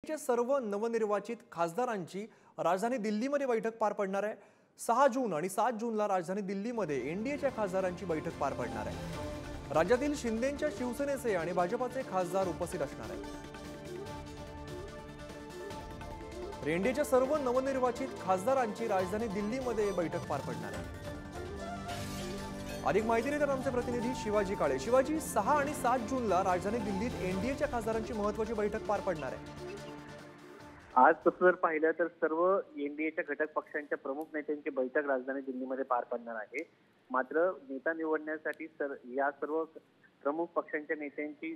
एनडीएच्या सर्व नवनिर्वाचित खासदारांची राजधानी दिल्लीमध्ये बैठक पार पडणार आहे। 6 जून आणि 7 जूनला राजधानी दिल्लीमध्ये एनडीएच्या खासदारांची बैठक पार पडणार आहे। राज्यातील शिंदेंच्या शिवसेनेचे आणि भाजपाचे खासदार उपस्थित असणार आहेत। एनडीएच्या सर्व नवनिर्वाचित खासदारांची राजधानी दिल्लीमध्ये बैठक पार पडणार आहे। अधिक माहिती देतात आमचे प्रतिनिधी शिवाजी काळे। शिवाजी, 6 आणि 7 जूनला राजधानी दिल्लीत एनडीएच्या खासदारांची महत्त्वाची बैठक पार पडणार आहे। आज तसं जर पाहिलं तर सर्व एनडीएच्या घटक पक्षांच्या प्रमुख नेत्यांची बैठक राजधानी दिल्लीमध्ये पार पडणार आहे। मात्र नेता निवडण्यासाठी या सर्व प्रमुख पक्षांच्या नेत्यांची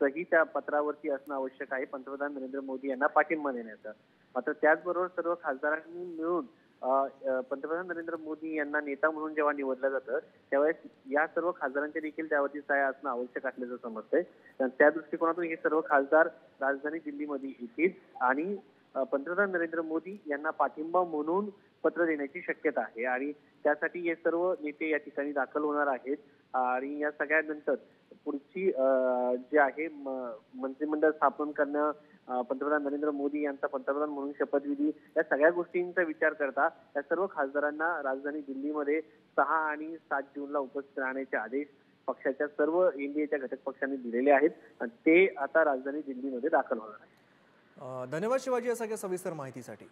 सही त्या पत्रावरती असणं आवश्यक आहे, पंतप्रधान नरेंद्र मोदी यांना पाठिंबा देण्याचं। मात्र त्याचबरोबर सर्व खासदारांनी मिळून पंतप्रधान नरेंद्र मोदी यांना नेता म्हणून जेव्हा निवडलं जातं त्यावेळेस या सर्व खासदारांच्या देखील त्यावरती सह्या असणं आवश्यक असल्याचं समजतंय। त्या दृष्टिकोनातून हे सर्व खासदार राजधानी दिल्लीमध्ये येतील आणि पंतप्रधान नरेंद्र मोदी यांना पाठिंबा म्हणून पत्र देण्याची शक्यता आहे आणि त्यासाठी हे सर्व नेते या ठिकाणी दाखल होणार आहेत आणि या सगळ्यानंतर पुढची जे आहे मंत्रिमंडळ स्थापन करणं, पंतप्रधान नरेंद्र मोदी यांचा पंतप्रधान म्हणून शपथविधी, या सगळ्या गोष्टींचा विचार करता या सर्व खासदारांना राजधानी दिल्लीमध्ये 6 आणि 7 जूनला उपस्थित राहण्याचे आदेश पक्षाच्या सर्व एनडीएच्या घटक पक्षांनी दिलेले आहेत आणि ते आता राजधानी दिल्लीमध्ये दाखल होणार आहेत। धन्यवाद शिवाजी या सगळ्या सविस्तर माहितीसाठी।